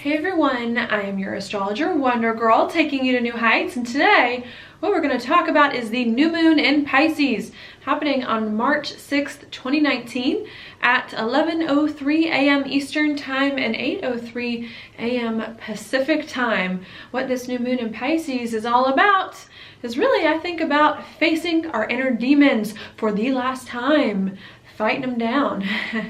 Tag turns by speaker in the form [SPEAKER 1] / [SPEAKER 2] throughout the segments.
[SPEAKER 1] Hey everyone, I am your astrologer, Wonder Girl, taking you to new heights, and today what we're going to talk about is the new moon in Pisces, happening on March 6th, 2019 at 11:03 a.m. Eastern Time and 8:03 a.m. Pacific Time. What this new moon in Pisces is all about is really, I think, about facing our inner demons for the last time, fighting them down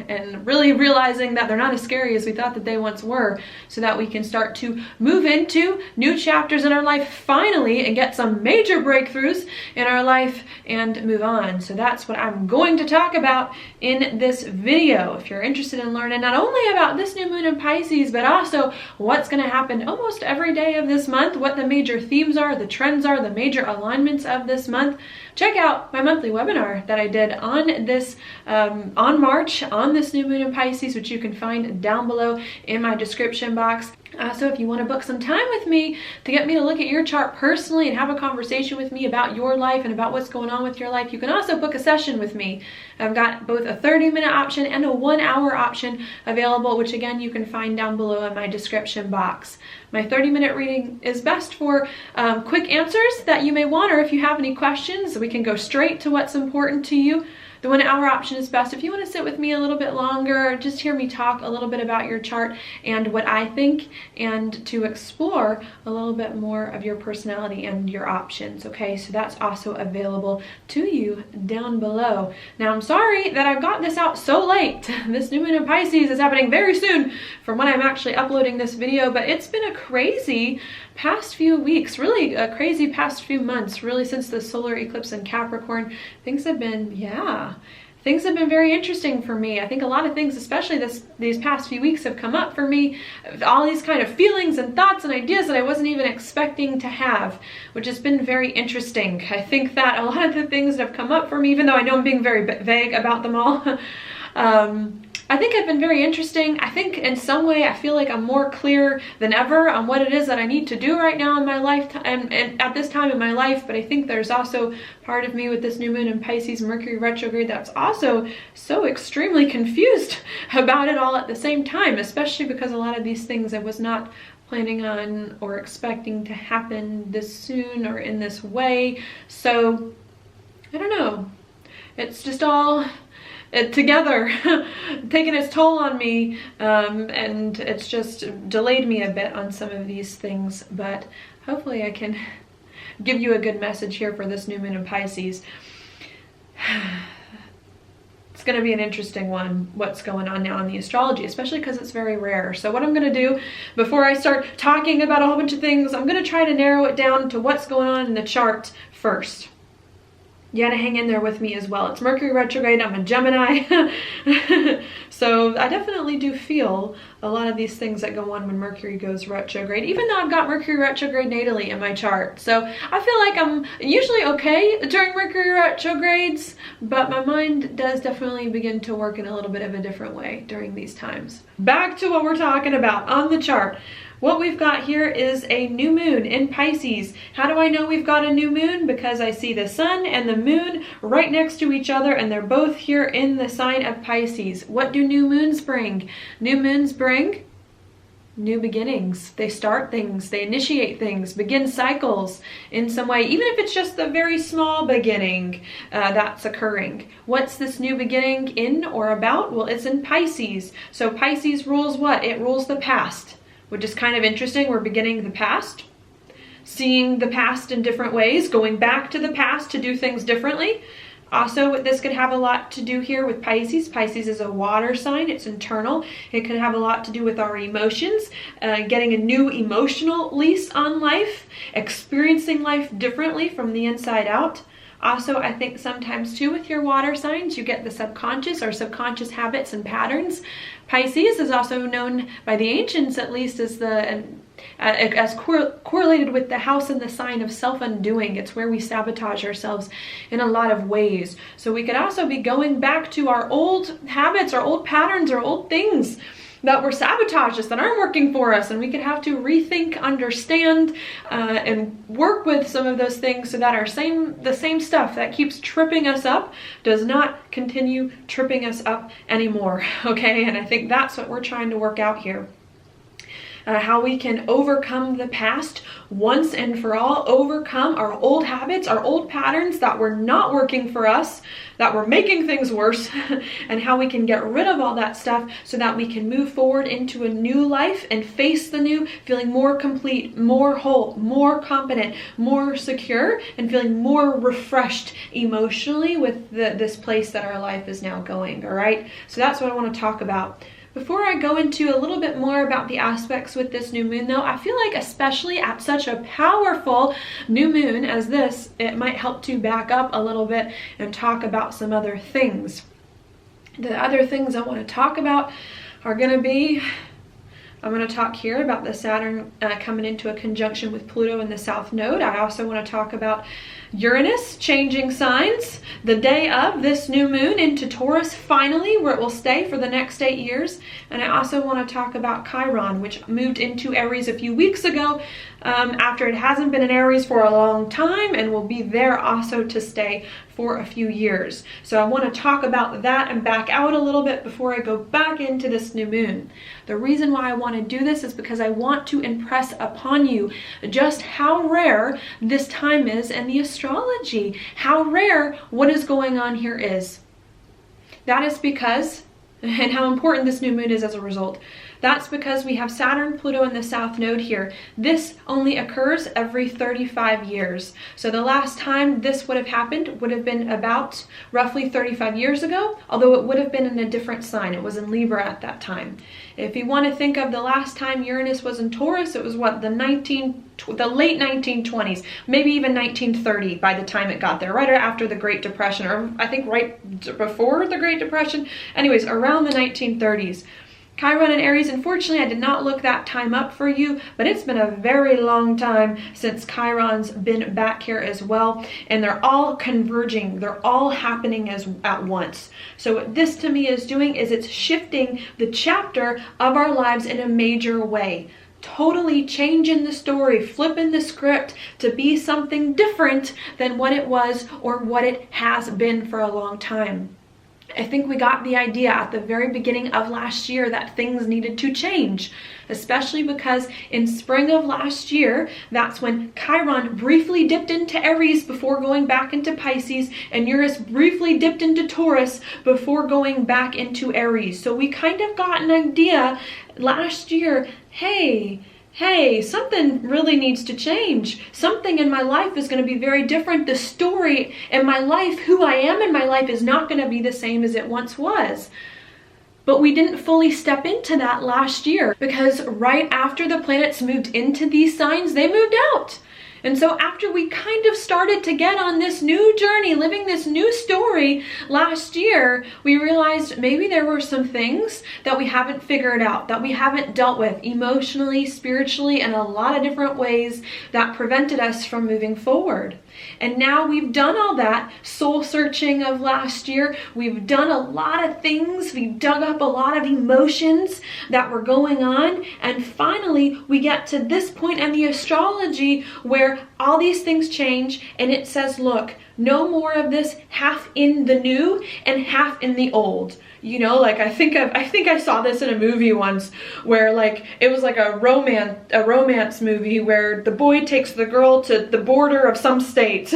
[SPEAKER 1] and really realizing that they're not as scary as we thought that they once were, so that we can start to move into new chapters in our life finally and get some major breakthroughs in our life and move on. So that's what I'm going to talk about in this video. If you're interested in learning not only about this new moon in Pisces, but also what's going to happen almost every day of this month, what the major themes are, the trends are, the major alignments of this month, check out my monthly webinar that I did on this on March on this new moon in Pisces, which you can find down below in my description box. So if you want to book some time with me to get me to look at your chart personally and have a conversation with me about your life and about what's going on with your life, you can also book a session with me. I've got both a 30-minute option and a 1-hour option available, which again you can find down below in my description box. My 30-minute reading is best for quick answers that you may want, or if you have any questions, we can go straight to what's important to you. The 1-hour option is best if you want to sit with me a little bit longer, just hear me talk a little bit about your chart and what I think, and to explore a little bit more of your personality and your options, okay? So that's also available to you down below. Now, I'm sorry that I've got this out so late. This new moon in Pisces is happening very soon from when I'm actually uploading this video, but it's been a crazy past few weeks, really a crazy past few months, really since the solar eclipse in Capricorn. Things have been very interesting for me. I think a lot of things, especially these past few weeks, have come up for me, all these kind of feelings and thoughts and ideas that I wasn't even expecting to have, which has been very interesting. I think that a lot of the things that have come up for me, even though I know I'm being very vague about them all, I think have been very interesting. I think in some way I feel like I'm more clear than ever on what it is that I need to do right now in my life and at this time in my life. But I think there's also part of me with this new moon in Pisces, Mercury retrograde, that's also so extremely confused about it all at the same time, especially because a lot of these things I was not planning on or expecting to happen this soon or in this way. So I don't know, it's just all together taking its toll on me, and it's just delayed me a bit on some of these things, but hopefully I can give you a good message here for this new moon in Pisces. It's going to be an interesting one, what's going on now in the astrology, especially because it's very rare. So what I'm going to do before I start talking about a whole bunch of things, I'm going to try to narrow it down to what's going on in the chart first. You gotta hang in there with me as well. It's Mercury retrograde, I'm a Gemini. So I definitely do feel a lot of these things that go on when Mercury goes retrograde, even though I've got Mercury retrograde natally in my chart. So I feel like I'm usually okay during Mercury retrogrades, but my mind does definitely begin to work in a little bit of a different way during these times. Back to what we're talking about on the chart. What we've got here is a new moon in Pisces. How do I know we've got a new moon? Because I see the sun and the moon right next to each other, and they're both here in the sign of Pisces. What do new moons bring? New moons bring new beginnings. They start things, they initiate things, begin cycles in some way, even if it's just the very small beginning that's occurring. What's this new beginning in or about? Well, it's in Pisces. So Pisces rules what? It rules the past, which is kind of interesting. We're beginning the past, seeing the past in different ways, going back to the past to do things differently. Also, this could have a lot to do here with Pisces. Pisces is a water sign, it's internal. It could have a lot to do with our emotions, getting a new emotional lease on life, experiencing life differently from the inside out. Also, I think sometimes too with your water signs, you get the subconscious or subconscious habits and patterns. Pisces is also known by the ancients, at least, as correlated with the house and the sign of self-undoing. It's where we sabotage ourselves in a lot of ways. So we could also be going back to our old habits, our old patterns, our old things that were sabotage us, that aren't working for us, and we could have to rethink, understand, and work with some of those things so that the same stuff that keeps tripping us up does not continue tripping us up anymore, okay? And I think that's what we're trying to work out here. how we can overcome the past once and for all, overcome our old habits, our old patterns that were not working for us, that were making things worse, and how we can get rid of all that stuff so that we can move forward into a new life and face the new, feeling more complete, more whole, more competent, more secure, and feeling more refreshed emotionally with this place that our life is now going, all right? So that's what I want to talk about. Before I go into a little bit more about the aspects with this new moon though, I feel like especially at such a powerful new moon as this, it might help to back up a little bit and talk about some other things. The other things I want to talk about are going to be, I'm going to talk here about the Saturn coming into a conjunction with Pluto in the South Node. I also want to talk about Uranus changing signs the day of this new moon into Taurus finally, where it will stay for the next 8 years. And I also want to talk about Chiron, which moved into Aries a few weeks ago after it hasn't been in Aries for a long time and will be there also to stay for a few years. So I want to talk about that and back out a little bit before I go back into this new moon. The reason why I want to do this is because I want to impress upon you just how rare this time is in the astrology, how rare what is going on here is. That is because, and how important this new moon is as a result. That's because we have Saturn, Pluto in the South Node here. This only occurs every 35 years. So the last time this would have happened would have been about roughly 35 years ago, although it would have been in a different sign. It was in Libra at that time. If you want to think of the last time Uranus was in Taurus, it was what, the late 1920s, maybe even 1930 by the time it got there, right after the Great Depression, or I think right before the Great Depression. Anyways, around the 1930s. Chiron and Aries, unfortunately, I did not look that time up for you, but it's been a very long time since Chiron's been back here as well, and they're all converging. They're all happening at once. So what this to me is doing is it's shifting the chapter of our lives in a major way. Totally changing the story, flipping the script to be something different than what it was or what it has been for a long time. I think we got the idea at the very beginning of last year that things needed to change, especially because in spring of last year, that's when Chiron briefly dipped into Aries before going back into Pisces, and Uranus briefly dipped into Taurus before going back into Aries. So we kind of got an idea last year, hey, something really needs to change. Something in my life is going to be very different. The story in my life, who I am in my life, is not going to be the same as it once was. But we didn't fully step into that last year because right after the planets moved into these signs, they moved out. And so after we kind of started to get on this new journey, living this new story last year, we realized maybe there were some things that we haven't figured out, that we haven't dealt with emotionally, spiritually, and a lot of different ways that prevented us from moving forward. And now we've done all that soul searching of last year. We've done a lot of things. We've dug up a lot of emotions that were going on. And finally, we get to this point in the astrology where all these things change and it says, look, no more of this half in the new and half in the old. You know, like I think I saw this in a movie once where like it was like a romance movie where the boy takes the girl to the border of some state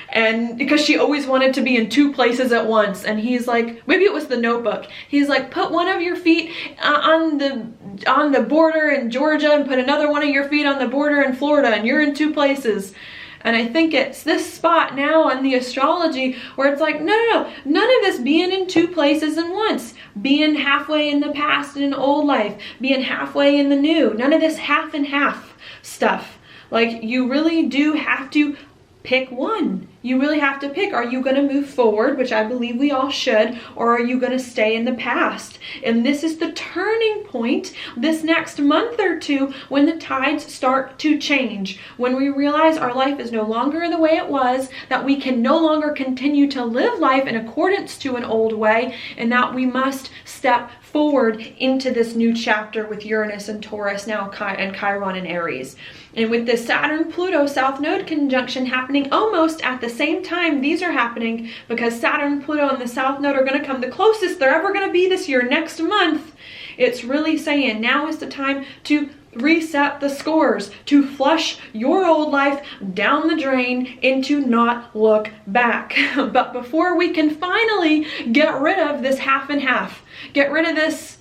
[SPEAKER 1] and because she always wanted to be in two places at once, and he's like, maybe it was The Notebook. He's like, put one of your feet on the border in Georgia and put another one of your feet on the border in Florida, and you're in two places. And I think it's this spot now in the astrology where it's like, no, none of this being in two places at once. Being halfway in the past in an old life, being halfway in the new. None of this half and half stuff. Like, you really do have to pick one. You really have to pick. Are you going to move forward, which I believe we all should, or are you going to stay in the past? And this is the turning point this next month or two when the tides start to change. When we realize our life is no longer the way it was, that we can no longer continue to live life in accordance to an old way, and that we must step forward into this new chapter with Uranus and Taurus now, and Chiron and Aries. And with the Saturn-Pluto South Node conjunction happening almost at the same time these are happening, because Saturn, Pluto, and the South Node are going to come the closest they're ever going to be this year, next month, it's really saying now is the time to reset the scores, to flush your old life down the drain and to not look back. But before we can finally get rid of this half and half, get rid of this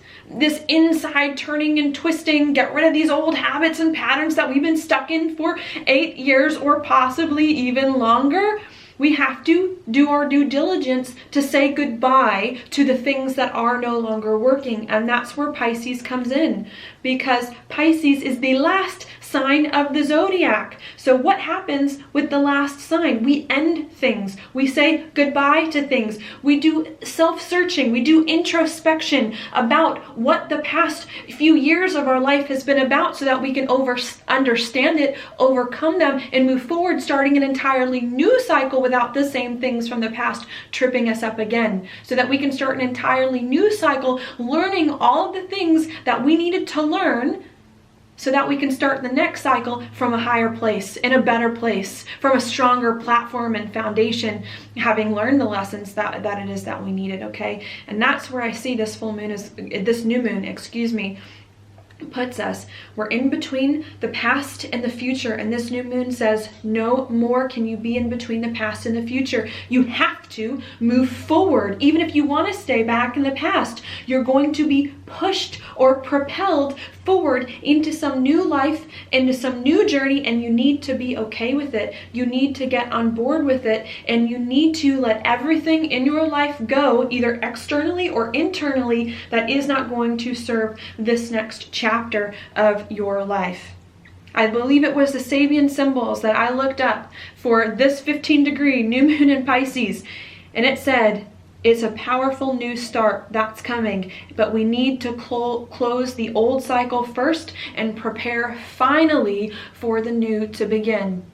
[SPEAKER 1] inside turning and twisting, get rid of these old habits and patterns that we've been stuck in for 8 years or possibly even longer, we have to do our due diligence to say goodbye to the things that are no longer working. And that's where Pisces comes in, because Pisces is the last sign of the zodiac. So what happens with the last sign? We end things. We say goodbye to things. We do self-searching. We do introspection about what the past few years of our life has been about, so that we can understand it, overcome them, and move forward, starting an entirely new cycle without the same things from the past tripping us up again, so that we can start an entirely new cycle, learning all of the things that we needed to learn, so that we can start the next cycle from a higher place, in a better place, from a stronger platform and foundation, having learned the lessons that it is that we needed, okay? And that's where I see this new moon, puts us. We're in between the past and the future, and this new moon says no more can you be in between the past and the future. You have to move forward. Even if you want to stay back in the past, you're going to be pushed or propelled forward into some new life, into some new journey, and you need to be okay with it. You need to get on board with it, and you need to let everything in your life go, either externally or internally, that is not going to serve this next chapter of your life. I believe it was the Sabian symbols that I looked up for this 15-degree new moon in Pisces, and it said, it's a powerful new start that's coming, but we need to close the old cycle first and prepare finally for the new to begin.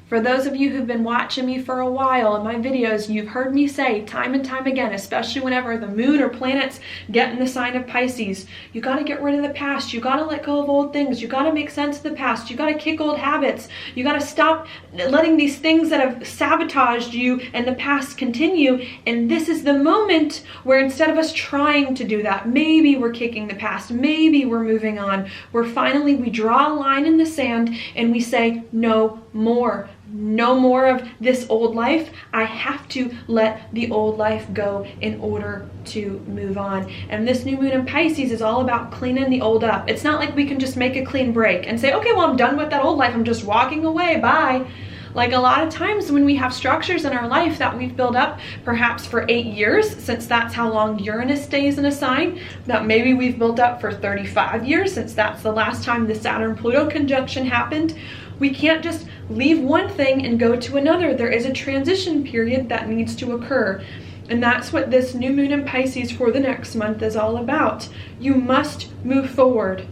[SPEAKER 1] For those of you who've been watching me for a while in my videos, you've heard me say time and time again, especially whenever the moon or planets get in the sign of Pisces, you got to get rid of the past. You got to let go of old things. You got to make sense of the past. You got to kick old habits. You got to stop letting these things that have sabotaged you and the past continue. And this is the moment where, instead of us trying to do that, maybe we're kicking the past, maybe we're moving on, where finally we draw a line in the sand and we say no more. No more of this old life. I have to let the old life go in order to move on. And this new moon in Pisces is all about cleaning the old up. It's not like we can just make a clean break and say, okay, well, I'm done with that old life. I'm just walking away. Bye. Like a lot of times when we have structures in our life that we've built up perhaps for 8 years, since that's how long Uranus stays in a sign, that maybe we've built up for 35 years, since that's the last time the Saturn-Pluto conjunction happened, we can't just leave one thing and go to another. There is a transition period that needs to occur. And that's what this new moon in Pisces for the next month is all about. You must move forward.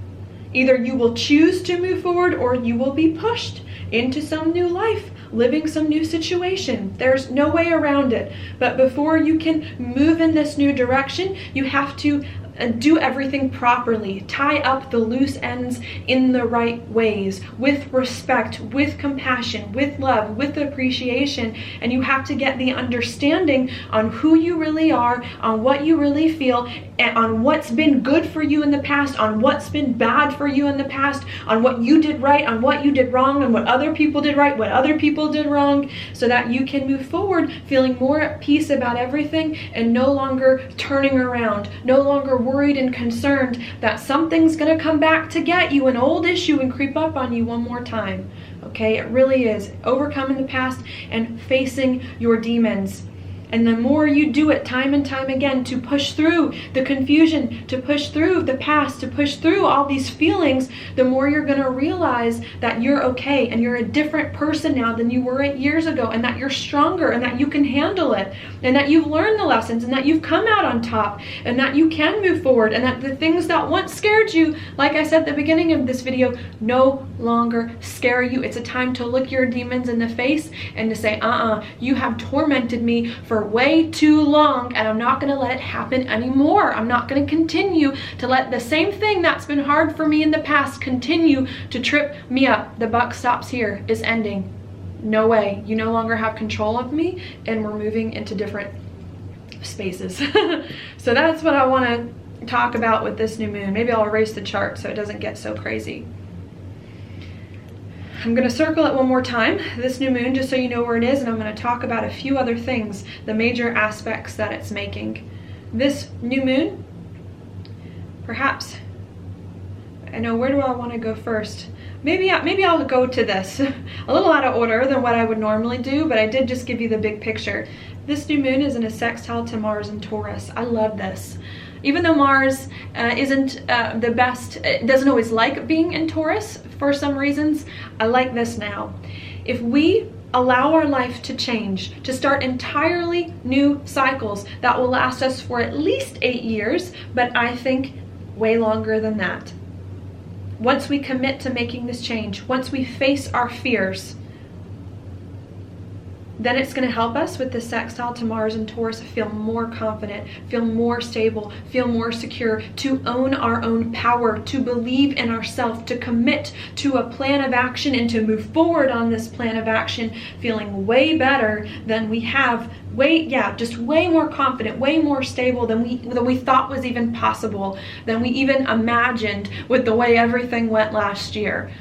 [SPEAKER 1] Either you will choose to move forward, or you will be pushed into some new life, living some new situation. There's no way around it. But before you can move in this new direction, you have to do everything properly, tie up the loose ends in the right ways, with respect, with compassion, with love, with appreciation. And you have to get the understanding on who you really are, on what you really feel, and on what's been good for you in the past, on what's been bad for you in the past, on what you did right, on what you did wrong, and what other people did right, what other people did wrong, so that you can move forward feeling more at peace about everything and no longer turning around, no longer worried and concerned that something's going to come back to get you, an old issue, and creep up on you one more time. Okay, it really is overcoming the past and facing your demons. And the more you do it time and time again, to push through the confusion, to push through the past, to push through all these feelings, the more you're going to realize that you're okay and you're a different person now than you were 8 years ago, and that you're stronger and that you can handle it, and that you've learned the lessons, and that you've come out on top, and that you can move forward, and that the things that once scared you, like I said at the beginning of this video, no longer scare you. It's a time to look your demons in the face and to say, you have tormented me for way too long, and I'm not going to let it happen anymore. I'm not going to continue to let the same thing that's been hard for me in the past continue to trip me up. The buck stops here. It's ending. No way. You no longer have control of me, and we're moving into different spaces. So that's what I want to talk about with this new moon. Maybe I'll erase the chart so it doesn't get so crazy. I'm going to circle it one more time, this new moon, just so you know where it is, and I'm going to talk about a few other things, the major aspects that it's making. This new moon, perhaps, I know, where do I want to go first? Maybe I'll go to this, a little out of order than what I would normally do, but I did just give you the big picture. This new moon is in a sextile to Mars and Taurus. I love this. Even though Mars isn't the best, it doesn't always like being in Taurus for some reasons, I like this now. If we allow our life to change, to start entirely new cycles that will last us for at least 8 years, but I think way longer than that. Once we commit to making this change, once we face our fears, then it's going to help us with the sextile to Mars and Taurus feel more confident, feel more stable, feel more secure, to own our own power, to believe in ourselves, to commit to a plan of action and to move forward on this plan of action, feeling way better than we have, just way more confident, way more stable than we thought was even possible, than we even imagined with the way everything went last year.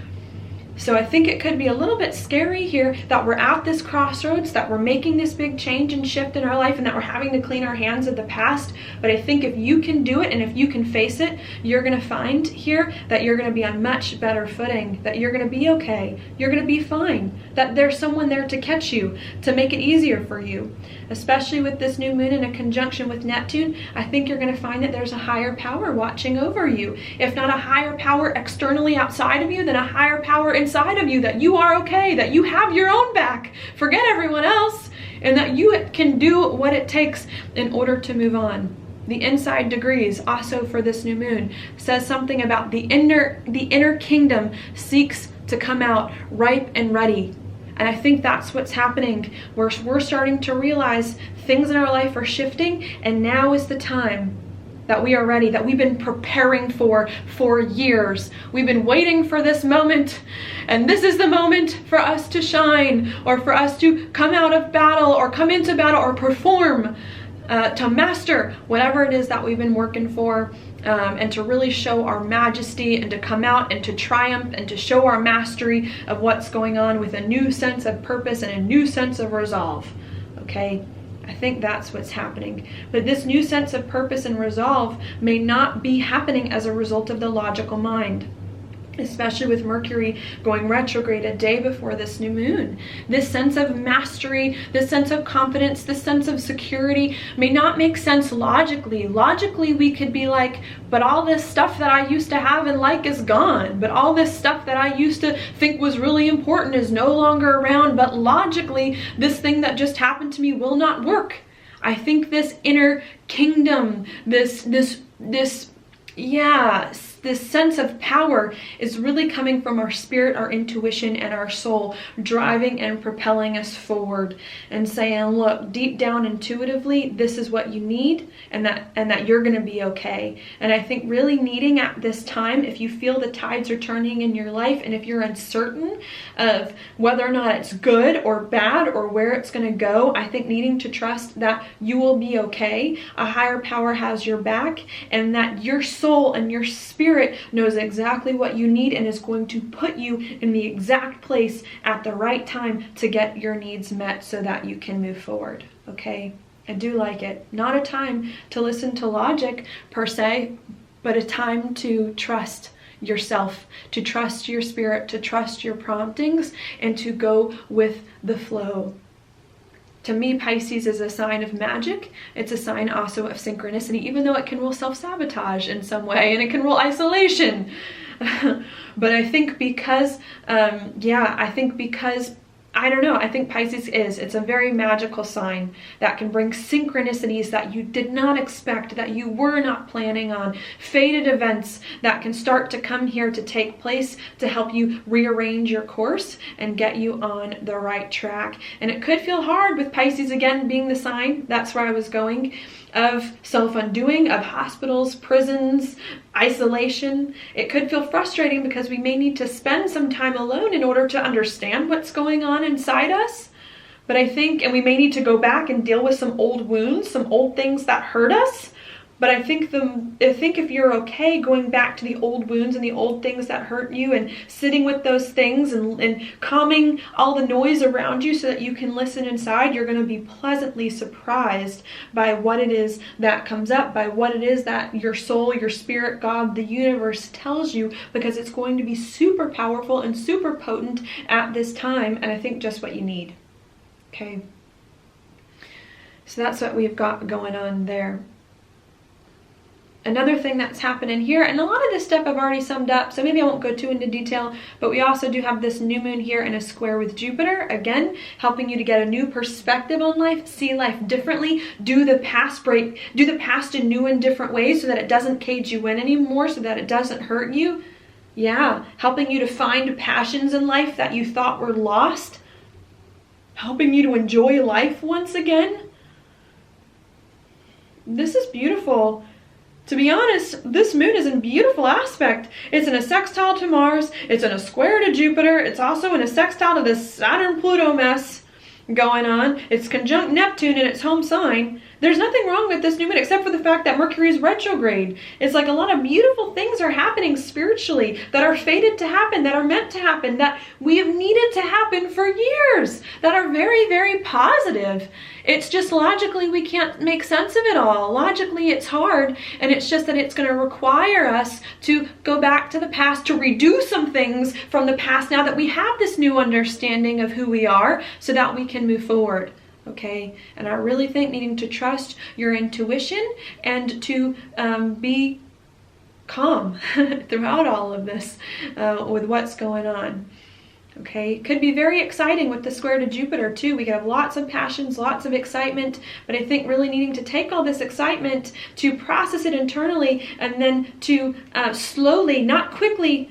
[SPEAKER 1] So I think it could be a little bit scary here that we're at this crossroads, that we're making this big change and shift in our life, and that we're having to clean our hands of the past. But I think if you can do it and if you can face it, you're going to find here that you're going to be on much better footing, that you're going to be okay, you're going to be fine, that there's someone there to catch you, to make it easier for you. Especially with this new moon in a conjunction with Neptune, I think you're going to find that there's a higher power watching over you. If not a higher power externally outside of you, then a higher power inside of you, that you are okay, that you have your own back, forget everyone else, and that you can do what it takes in order to move on. The inside degrees, also for this new moon, says something about the inner kingdom seeks to come out ripe and ready. And I think that's what's happening. We're starting to realize things in our life are shifting, and now is the time that we are ready, that we've been preparing for years. We've been waiting for this moment, and this is the moment for us to shine, or for us to come out of battle, or come into battle, or perform, to master whatever it is that we've been working for, and to really show our majesty, and to come out and to triumph and to show our mastery of what's going on with a new sense of purpose and a new sense of resolve. Okay? I think that's what's happening. But this new sense of purpose and resolve may not be happening as a result of the logical mind, especially with Mercury going retrograde a day before this new moon. This sense of mastery, this sense of confidence, this sense of security may not make sense logically. Logically, we could be like, but all this stuff that I used to have and like is gone. But all this stuff that I used to think was really important is no longer around. But logically, this thing that just happened to me will not work. I think this inner kingdom, this sense of power is really coming from our spirit, our intuition, and our soul, driving and propelling us forward and saying, look, deep down intuitively, this is what you need, and that you're going to be okay. And I think really needing at this time, if you feel the tides are turning in your life, and if you're uncertain of whether or not it's good or bad or where it's going to go, I think needing to trust that you will be okay, a higher power has your back, and that your soul and your spirit knows exactly what you need and is going to put you in the exact place at the right time to get your needs met so that you can move forward. Okay? I do like it. Not a time to listen to logic per se, but a time to trust yourself, to trust your spirit, to trust your promptings, and to go with the flow. To me, Pisces is a sign of magic. It's a sign also of synchronicity, even though it can rule self-sabotage in some way, and it can rule isolation. But I think because, I think Pisces it's a very magical sign that can bring synchronicities that you did not expect, that you were not planning on, fated events that can start to come here to take place to help you rearrange your course and get you on the right track. And it could feel hard with Pisces again being the sign, that's where I was going, of self-undoing, of hospitals, prisons, isolation. It could feel frustrating because we may need to spend some time alone in order to understand what's going on inside us. But I think, and we may need to go back and deal with some old wounds, some old things that hurt us. But I think if you're okay going back to the old wounds and the old things that hurt you and sitting with those things and calming all the noise around you so that you can listen inside, you're going to be pleasantly surprised by what it is that comes up, by what it is that your soul, your spirit, God, the universe tells you, because it's going to be super powerful and super potent at this time, and I think just what you need. Okay. So that's what we've got going on there. Another thing that's happening here, and a lot of this stuff I've already summed up, so maybe I won't go too into detail, but we also do have this new moon here in a square with Jupiter, again, helping you to get a new perspective on life, see life differently, do the past in new and different ways so that it doesn't cage you in anymore, so that it doesn't hurt you. Yeah, helping you to find passions in life that you thought were lost, helping you to enjoy life once again. This is beautiful. To be honest, this moon is in beautiful aspect. It's in a sextile to Mars. It's in a square to Jupiter. It's also in a sextile to this Saturn-Pluto mess going on. It's conjunct Neptune in its home sign. There's nothing wrong with this new moon except for the fact that Mercury is retrograde. It's like a lot of beautiful things are happening spiritually that are fated to happen, that are meant to happen, that we have needed to happen for years, that are very, very positive. It's just logically we can't make sense of it all. Logically it's hard, and it's just that it's going to require us to go back to the past, to redo some things from the past now that we have this new understanding of who we are so that we can move forward. Okay, and I really think needing to trust your intuition and to be calm throughout all of this with what's going on. Okay, it could be very exciting with the square to Jupiter too. We could have lots of passions, lots of excitement, but I think really needing to take all this excitement to process it internally and then to slowly, not quickly,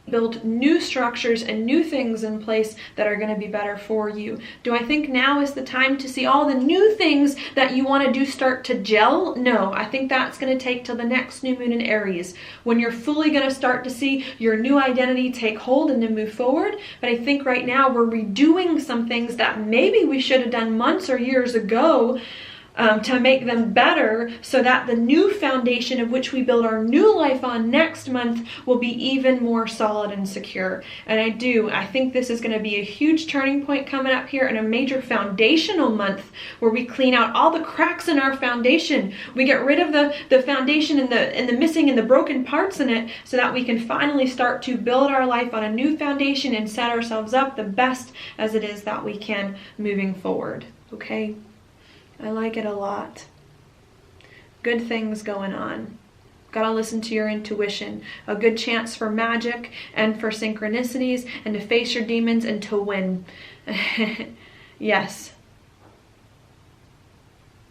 [SPEAKER 1] build new structures and new things in place that are going to be better for you. Do I think now is the time to see all the new things that you want to do start to gel? No, I think that's going to take till the next new moon in Aries, when you're fully going to start to see your new identity take hold and then move forward. But I think right now we're redoing some things that maybe we should have done months or years ago, to make them better, so that the new foundation of which we build our new life on next month will be even more solid and secure. And I think this is going to be a huge turning point coming up here, in a major foundational month where we clean out all the cracks in our foundation. We get rid of the foundation and the missing and the broken parts in it, so that we can finally start to build our life on a new foundation and set ourselves up the best as it is that we can moving forward. Okay? I like it a lot. Good things going on. Gotta listen to your intuition. A good chance for magic and for synchronicities and to face your demons and to win. Yes.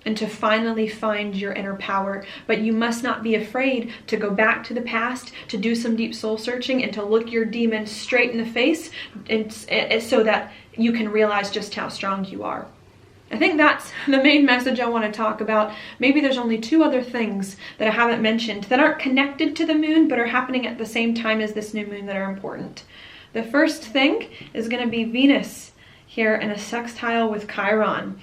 [SPEAKER 1] And to finally find your inner power. But you must not be afraid to go back to the past, to do some deep soul searching, and to look your demons straight in the face, and so that you can realize just how strong you are. I think that's the main message I want to talk about. Maybe there's only two other things that I haven't mentioned that aren't connected to the moon but are happening at the same time as this new moon that are important. The first thing is going to be Venus here in a sextile with Chiron.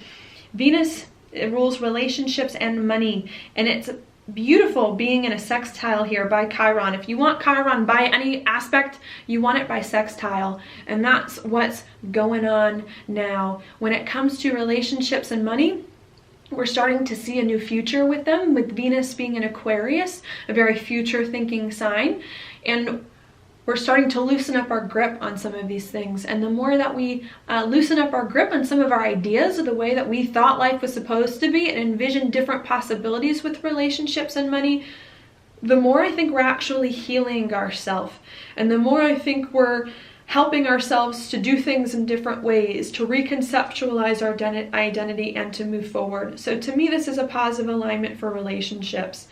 [SPEAKER 1] Venus, it rules relationships and money, and it's beautiful being in a sextile here by Chiron. If you want Chiron by any aspect, you want it by sextile, and that's what's going on now. When it comes to relationships and money, we're starting to see a new future with them, with Venus being in Aquarius, a very future thinking sign, and we're starting to loosen up our grip on some of these things. And the more that we loosen up our grip on some of our ideas of the way that we thought life was supposed to be and envision different possibilities with relationships and money, the more I think we're actually healing ourselves. And the more I think we're helping ourselves to do things in different ways, to reconceptualize our identity and to move forward. So to me, this is a positive alignment for relationships.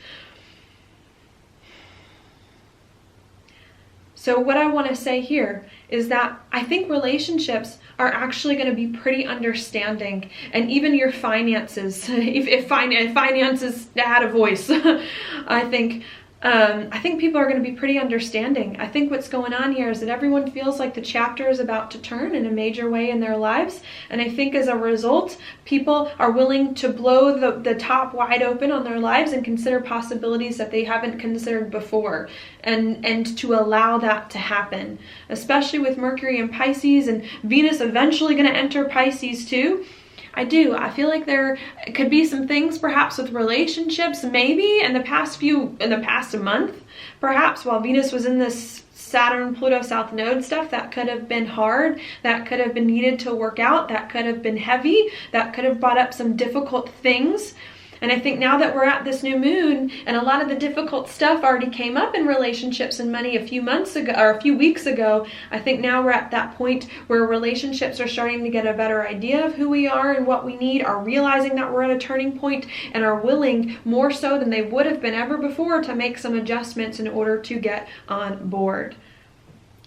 [SPEAKER 1] So what I want to say here is that I think relationships are actually going to be pretty understanding, and even your finances, if finances had a voice, I think I think people are going to be pretty understanding. I think what's going on here is that everyone feels like the chapter is about to turn in a major way in their lives. And I think as a result, people are willing to blow the top wide open on their lives and consider possibilities that they haven't considered before, and to allow that to happen, especially with Mercury in Pisces and Venus eventually going to enter Pisces too. I feel like there could be some things perhaps with relationships, maybe in the past month, perhaps while Venus was in this Saturn, Pluto, South Node stuff, that could have been hard, that could have been needed to work out, that could have been heavy, that could have brought up some difficult things. And I think now that we're at this new moon and a lot of the difficult stuff already came up in relationships and money a few months ago or a few weeks ago, I think now we're at that point where relationships are starting to get a better idea of who we are and what we need, are realizing that we're at a turning point, and are willing more so than they would have been ever before to make some adjustments in order to get on board.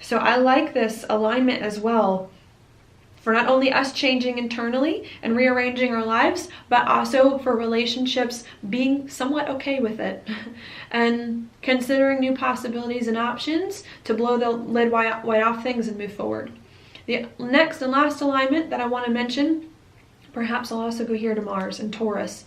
[SPEAKER 1] So I like this alignment as well, for not only us changing internally and rearranging our lives, but also for relationships being somewhat okay with it and considering new possibilities and options to blow the lid wide off things and move forward. The next and last alignment that I want to mention, perhaps I'll also go here to Mars and Taurus.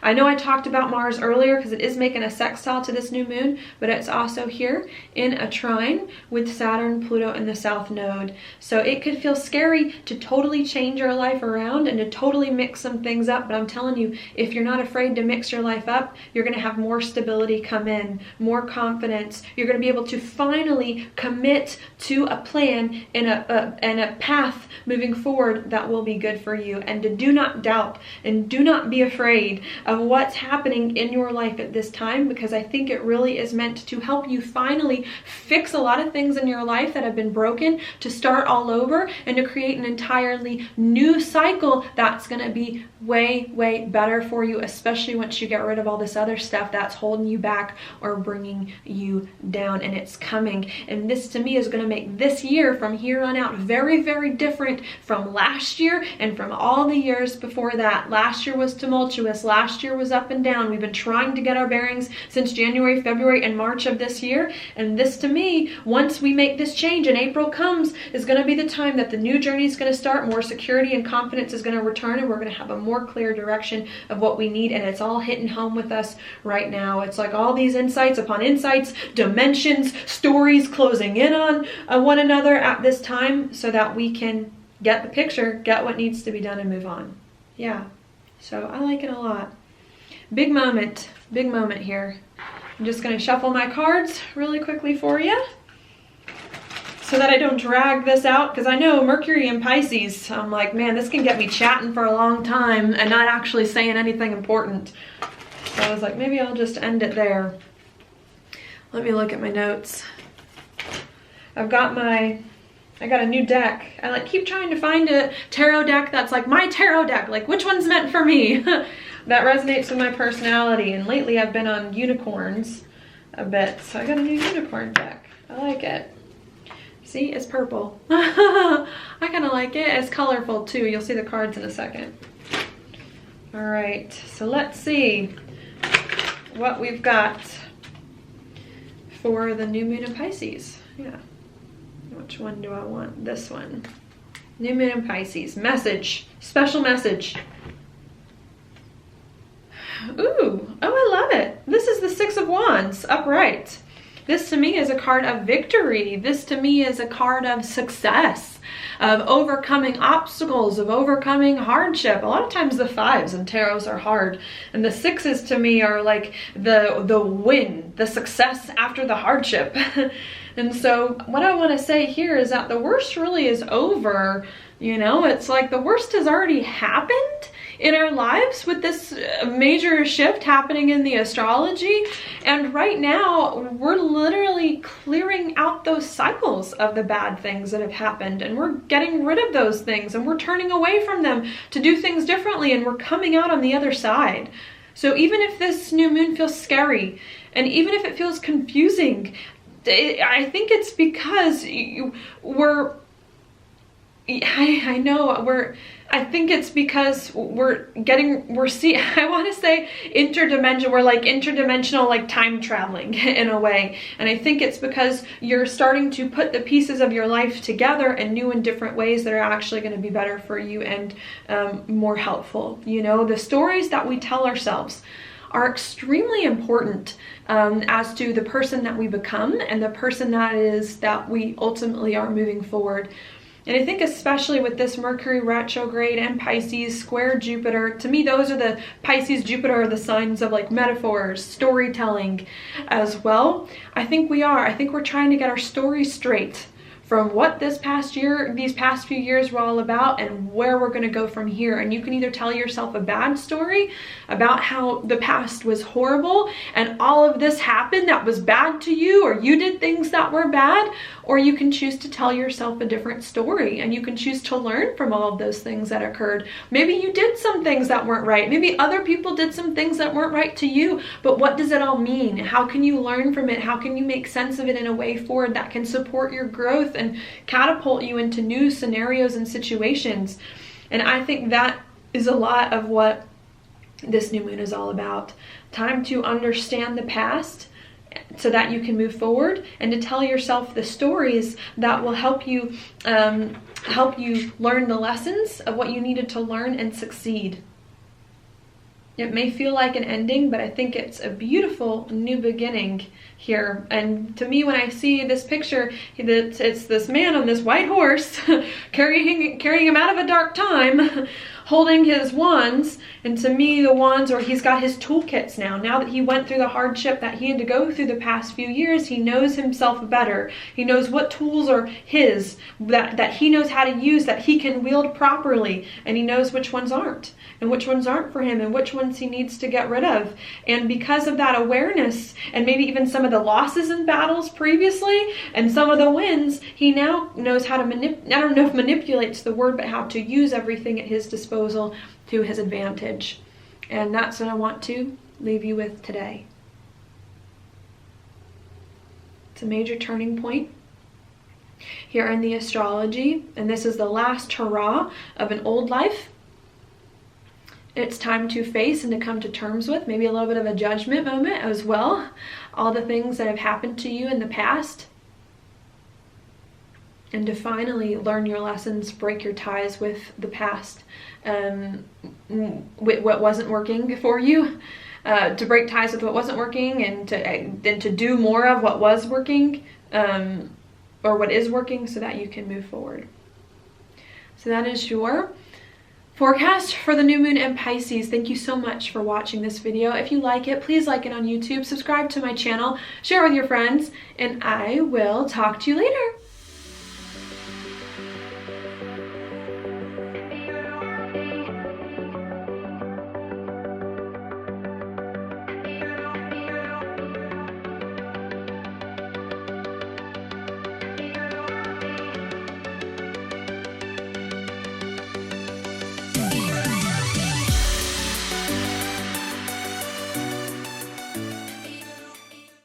[SPEAKER 1] I know I talked about Mars earlier because it is making a sextile to this new moon, but it's also here in a trine with Saturn, Pluto, and the South Node. So it could feel scary to totally change your life around and to totally mix some things up. But I'm telling you, if you're not afraid to mix your life up, you're going to have more stability come in, more confidence. You're going to be able to finally commit to a plan and a path moving forward that will be good for you. And to do not doubt and do not be afraid of what's happening in your life at this time, because I think it really is meant to help you finally fix a lot of things in your life that have been broken, to start all over and to create an entirely new cycle that's going to be way better for you, especially once you get rid of all this other stuff that's holding you back or bringing you down. And it's coming, and this to me is going to make this year from here on out very different from last year and from all the years before that. Last year was tumultuous, last year was up and down. We've been trying to get our bearings since January, February, and March of this year, and this to me, once we make this change and April comes, is going to be the time that the new journey is going to start. More security and confidence is going to return, and we're going to have a more clear direction of what we need. And it's all hitting home with us right now. It's like all these insights upon insights, dimensions, stories closing in on one another at this time, so that we can get the picture, get what needs to be done, and move on. Yeah, so I like it a lot. Big moment here. I'm just going to shuffle my cards really quickly for you so that I don't drag this out, because I know Mercury in Pisces, I'm like, man, this can get me chatting for a long time and not actually saying anything important. So I was like, maybe I'll just end it there. Let me look at my notes. I got a new deck. I like keep trying to find a tarot deck that's like my tarot deck, like which one's meant for me that resonates with my personality. And lately I've been on unicorns a bit, so I got a new unicorn deck. I like it. See, it's purple. I kind of like it. It's colorful too. You'll see the cards in a second. All right, so let's see what we've got for the new moon in Pisces. Yeah. Which one do I want? This one. New moon in Pisces. Message. Special message. Ooh. Oh, I love it. This is the Six of Wands, upright. This to me is a card of victory. This to me is a card of success, of overcoming obstacles, of overcoming hardship. A lot of times the fives in tarots are hard, and the sixes to me are like the win, the success after the hardship. And so what I want to say here is that the worst really is over. You know, it's like the worst has already happened in our lives with this major shift happening in the astrology. And right now we're literally clearing out those cycles of the bad things that have happened, and we're getting rid of those things, and we're turning away from them to do things differently, and we're coming out on the other side. So even if this new moon feels scary, and even if it feels confusing, I think it's because I think it's because we're seeing, I want to say interdimensional, we're like interdimensional, like time traveling in a way. And I think it's because you're starting to put the pieces of your life together in new and different ways that are actually going to be better for you and more helpful. You know, the stories that we tell ourselves are extremely important as to the person that we become and the person that we ultimately are moving forward. And I think especially with this Mercury retrograde and Pisces square Jupiter, to me those are the Pisces, Jupiter are the signs of like metaphors, storytelling as well. I think we're trying to get our story straight from what these past few years were all about and where we're going to go from here. And you can either tell yourself a bad story about how the past was horrible and all of this happened that was bad to you, or you did things that were bad, or you can choose to tell yourself a different story and you can choose to learn from all of those things that occurred. Maybe you did some things that weren't right. Maybe other people did some things that weren't right to you, but what does it all mean? How can you learn from it? How can you make sense of it in a way forward that can support your growth and catapult you into new scenarios and situations? And I think that is a lot of what this new moon is all about. Time to understand the past so that you can move forward, and to tell yourself the stories that will help you learn the lessons of what you needed to learn and succeed. It may feel like an ending, but I think it's a beautiful new beginning here. And to me, when I see this picture, it's this man on this white horse carrying him out of a dark time, holding his wands. And to me, the wands, or he's got his toolkits now. Now that he went through the hardship that he had to go through the past few years, he knows himself better. He knows what tools are his, that he knows how to use, that he can wield properly. And he knows which ones aren't, and which ones aren't for him, and which ones he needs to get rid of. And because of that awareness, and maybe even some of the losses in battles previously, and some of the wins, he now knows how to I don't know if manipulate's the word, but how to use everything at his disposal to his advantage. And that's what I want to leave you with today. It's a major turning point here in the astrology, and this is the last hurrah of an old life. It's time to face and to come to terms with, maybe a little bit of a judgment moment as well, all the things that have happened to you in the past, and to finally learn your lessons, break your ties with the past, with what wasn't working for you, to break ties with what wasn't working, and to do more of what was working, or what is working, so that you can move forward. So that is your forecast for the new moon in Pisces. Thank you so much for watching this video. If you like it, please like it on YouTube, subscribe to my channel, share with your friends, and I will talk to you later.